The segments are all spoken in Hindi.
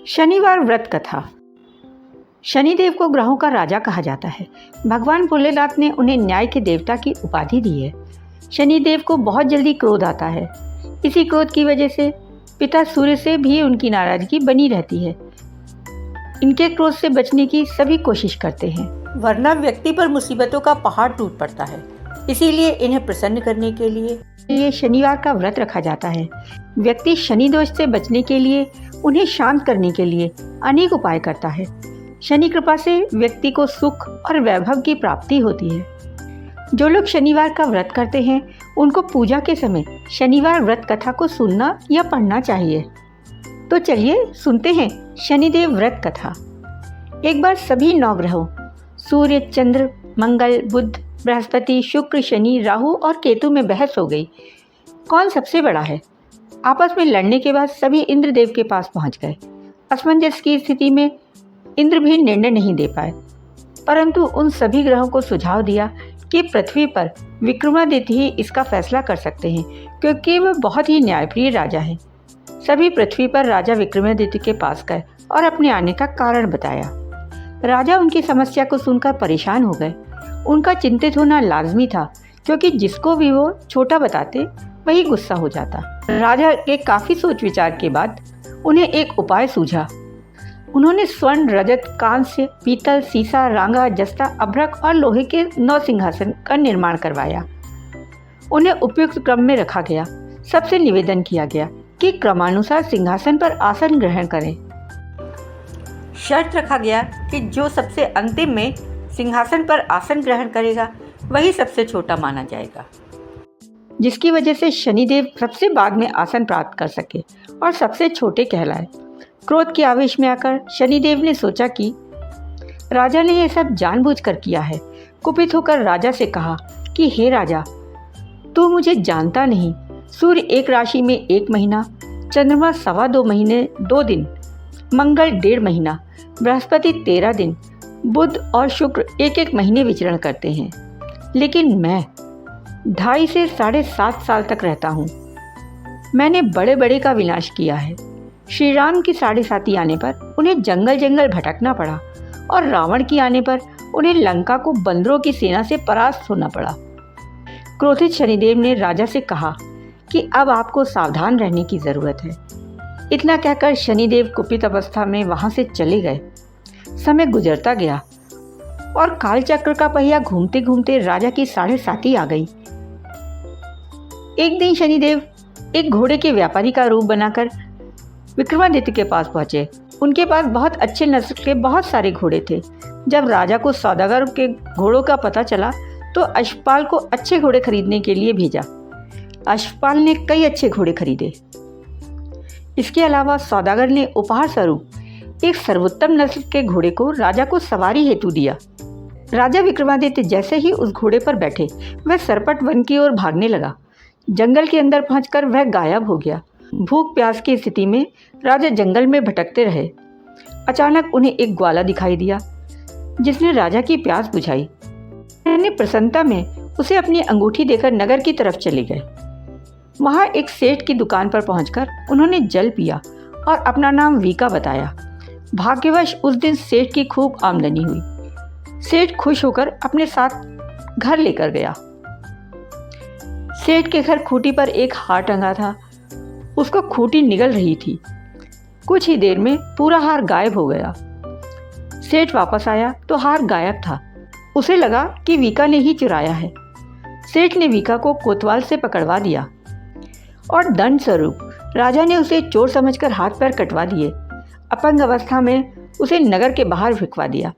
शनिवार व्रत कथा। शनिदेव को ग्रहों का राजा कहा जाता है। भगवान भोलेनाथ ने उन्हें न्याय के देवता की उपाधि दी है। शनिदेव को बहुत जल्दी क्रोध आता है। इसी क्रोध की वजह से पिता सूर्य से भी उनकी नाराजगी बनी रहती है। इनके क्रोध से बचने की सभी कोशिश करते हैं, वरना व्यक्ति पर मुसीबतों का पहाड़ टूट पड़ता है। इसीलिए इन्हें प्रसन्न करने के लिए शनिवार का व्रत रखा जाता है। व्यक्ति शनि दोष से बचने के लिए, उन्हें शांत करने के लिए अनेक उपाय करता है। शनि कृपा से व्यक्ति को सुख और वैभव की प्राप्ति होती है। जो लोग शनिवार का व्रत करते हैं उनको पूजा के समय शनिवार व्रत कथा को सुनना या पढ़ना चाहिए। तो चलिए सुनते हैं शनिदेव व्रत कथा। एक बार सभी 9 ग्रहों सूर्य, चंद्र, मंगल, बुध, बृहस्पति, शुक्र, शनि, राहु और केतु में बहस हो गई। कौन सबसे बड़ा है? आपस में लड़ने के बाद सभी इंद्रदेव के पास पहुंच गए। असमंजस की स्थिति में इंद्र भी निर्णय नहीं दे पाए, परंतु उन सभी ग्रहों को सुझाव दिया कि पृथ्वी पर विक्रमादित्य ही इसका फैसला कर सकते हैं, क्योंकि वह बहुत ही न्यायप्रिय राजा है। सभी पृथ्वी पर राजा विक्रमादित्य के पास गए और अपने आने का कारण बताया। राजा उनकी समस्या को सुनकर परेशान हो गए। उनका चिंतित होना लाजमी था, क्योंकि जिसको भी वो छोटा बताते वही गुस्सा हो जाता। राजा के काफी सोच विचार के बाद उन्हें एक उपाय सूझा। उन्होंने स्वर्ण, रजत, कांस्य, पीतल, सीसा, रांगा, जस्ता, अभ्रक और लोहे के 9 सिंहासन का निर्माण करवाया। उन्हें उपयुक्त क्रम में रखा गया। सबसे निवेदन किया गया कि क्रमानुसार सिंहासन पर आसन ग्रहण करें। शर्त रखा गया कि जो सबसे अंतिम में सिंहासन पर आसन ग्रहण करेगा वही सबसे छोटा माना जाएगा, जिसकी वजह से शनिदेव सबसे बाद में आसन प्राप्त कर सके और सबसे छोटे कहलाए। क्रोध के आवेश में आकर शनिदेव ने सोचा कि राजा ने यह सब जानबूझकर किया है। कुपित होकर राजा से कहा कि हे राजा, तू मुझे जानता नहीं। सूर्य एक राशि में 1 महीना, चंद्रमा 2.25 महीने 2 दिन, मंगल 1.5 महीना, बृहस्पति 13 दिन, बुध और शुक्र 1-1 महीने विचरण करते हैं, लेकिन मैं 2.5 से 7.5 साल तक रहता हूँ। मैंने बड़े बड़े का विनाश किया है। श्री राम की 7.5 आने पर उन्हें जंगल जंगल भटकना पड़ा और रावण की आने पर उन्हें लंका को बंदरों की सेना से परास्त होना पड़ा। क्रोधित शनिदेव ने राजा से कहा कि अब आपको सावधान रहने की जरूरत है। इतना कहकर शनिदेव कुपित अवस्था में वहां से चले गए। समय गुजरता गया और कालचक्र का पहिया घूमते घूमते राजा की 7.5 आ गई। एक दिन शनिदेव एक घोड़े के व्यापारी का रूप बनाकर विक्रमादित्य के पास पहुंचे। उनके पास बहुत अच्छे नस्ल के बहुत सारे घोड़े थे। जब राजा को सौदागर के घोड़ों का पता चला तो अश्वपाल को अच्छे घोड़े खरीदने के लिए भेजा। अश्वपाल ने कई अच्छे घोड़े खरीदे। इसके अलावा सौदागर ने उपहार स्वरूप एक सर्वोत्तम नस्ल के घोड़े को राजा को सवारी हेतु दिया। राजा विक्रमादित्य जैसे ही उस घोड़े पर बैठे वह सरपट वन की ओर भागने लगा। जंगल के अंदर पहुंचकर वह गायब हो गया। भूख प्यास की स्थिति में राजा जंगल में भटकते रहे। अचानक उन्हें एक ग्वाला दिखाई दिया, जिसने राजा की प्यास बुझाई। उन्होंने प्रसन्नता में उसे अपनी अंगूठी देकर नगर की तरफ चले गए। वहां एक सेठ की दुकान पर पहुंचकर उन्होंने जल पिया और अपना नाम वीका बताया। भाग्यवश उस दिन सेठ की खूब आमदनी हुई। सेठ खुश होकर अपने साथ घर लेकर गया। सेठ के घर खूंटी पर एक हार टंगा था। उसको खूंटी निगल रही थी। कुछ ही देर में पूरा हार गायब हो गया। सेठ वापस आया तो हार गायब था। उसे लगा कि वीका ने ही चुराया है। सेठ ने वीका को कोतवाल से पकड़वा दिया और दंड स्वरूप राजा ने उसे चोर समझकर हाथ पैर कटवा दिए। अपंग अवस्था में उसे नगर के बाहर भिखवा दिया।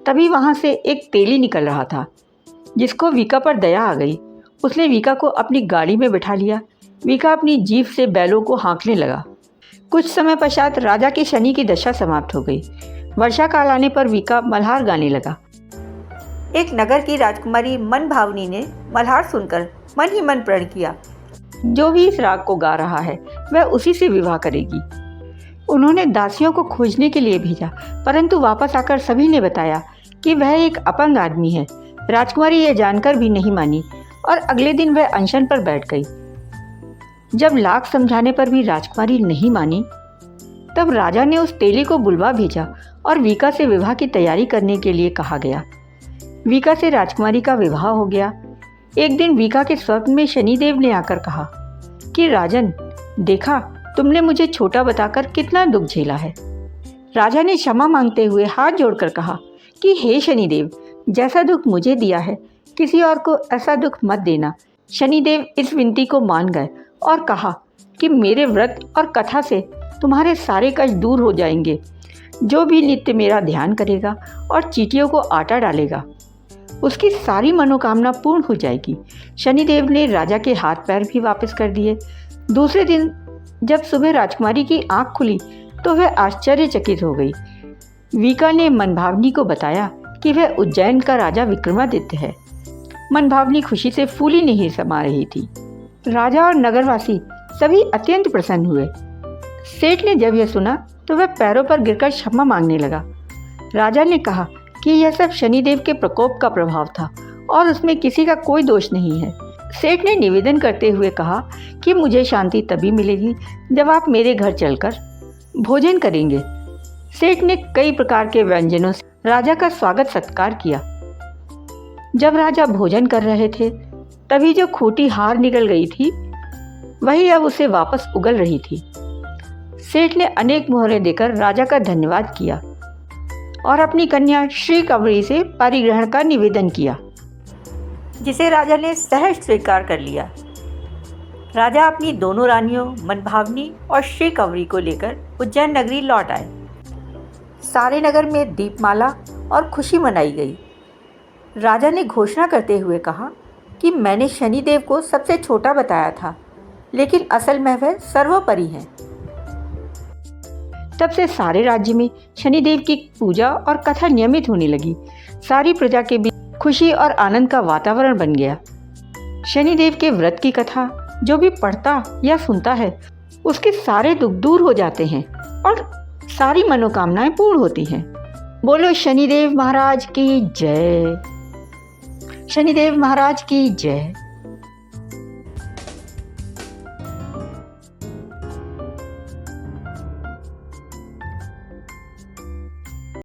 तभी वहां से एक तेली निकल रहा था, जिसको वीका पर दया आ गई। उसने वीका को अपनी गाड़ी में बिठा लिया। वीका अपनी जीभ से बैलों को हाँकने लगा। कुछ समय पश्चात राजा के शनि की दशा समाप्त हो गई। वर्षा काल आने पर वीका मल्हार गाने लगा। एक नगर की राजकुमारी मन भावनी ने मल्हार सुनकर मन ही मन प्रण किया, जो भी इस राग को गा रहा है वह उसी से विवाह करेगी। उन्होंने दासियों को खोजने के लिए भेजा, परंतु वापस आकर सभी ने बताया कि वह एक अपंग आदमी है। राजकुमारी यह जानकर भी नहीं मानी और अगले दिन वह अनशन पर बैठ गई। जब लाख समझाने पर भी राजकुमारी नहीं मानी तब राजा ने उस तेली को बुलवा भेजा और वीका से विवाह की तैयारी करने के लिए कहा गया। वीका से राजकुमारी का विवाह हो गया। एक दिन वीका के स्वप्न में शनिदेव ने आकर कहा कि राजन, देखा तुमने मुझे छोटा बताकर कितना दुख झेला है। राजा ने क्षमा मांगते हुए हाथ जोड़कर कहा कि हे शनिदेव, जैसा दुख मुझे दिया है किसी और को ऐसा दुख मत देना। शनिदेव इस विनती को मान गए और कहा कि मेरे व्रत और कथा से तुम्हारे सारे कष्ट दूर हो जाएंगे। जो भी नित्य मेरा ध्यान करेगा और चींटियों को आटा डालेगा, उसकी सारी मनोकामना पूर्ण हो जाएगी। शनिदेव ने राजा के हाथ पैर भी वापस कर दिए। दूसरे दिन जब सुबह राजकुमारी की आंख खुली तो वह आश्चर्यचकित हो गई। वीका ने मनभावनी को बताया कि वह उज्जैन का राजा विक्रमादित्य है। मनभावनी खुशी से फूली नहीं समा रही थी। राजा और नगरवासी सभी अत्यंत प्रसन्न हुए। सेठ ने जब यह सुना तो वह पैरों पर गिरकर क्षमा मांगने लगा। राजा ने कहा कि यह सब शनिदेव के प्रकोप का प्रभाव था और उसमें किसी का कोई दोष नहीं है। सेठ ने निवेदन करते हुए कहा कि मुझे शांति तभी मिलेगी जब आप मेरे घर चलकर भोजन करेंगे। सेठ ने कई प्रकार के व्यंजनों से राजा का स्वागत सत्कार किया। जब राजा भोजन कर रहे थे तभी जो खूंटी हार निकल गई थी वही अब उसे वापस उगल रही थी। सेठ ने अनेक मोहरें देकर राजा का धन्यवाद किया और अपनी कन्या श्री कंवरी से परिग्रहण का निवेदन किया, जिसे राजा ने सहज स्वीकार कर लिया। राजा अपनी दोनों रानियों मनभावनी और श्री कंवरी को लेकर उज्जैन नगरी लौट आए। सारे नगर में दीपमाला और खुशी मनाई गई। राजा ने घोषणा करते हुए कहा कि मैंने शनिदेव को सबसे छोटा बताया था, लेकिन असल में वह सर्वोपरि है। तब से सारे राज्य में शनिदेव की पूजा और कथा नियमित होने लगी। सारी प्रजा के बीच खुशी और आनंद का वातावरण बन गया। शनिदेव के व्रत की कथा जो भी पढ़ता या सुनता है उसके सारे दुख दूर हो जाते हैं और सारी मनोकामनाएं पूर्ण होती हैं। बोलो शनिदेव महाराज की जय। शनिदेव महाराज की जय।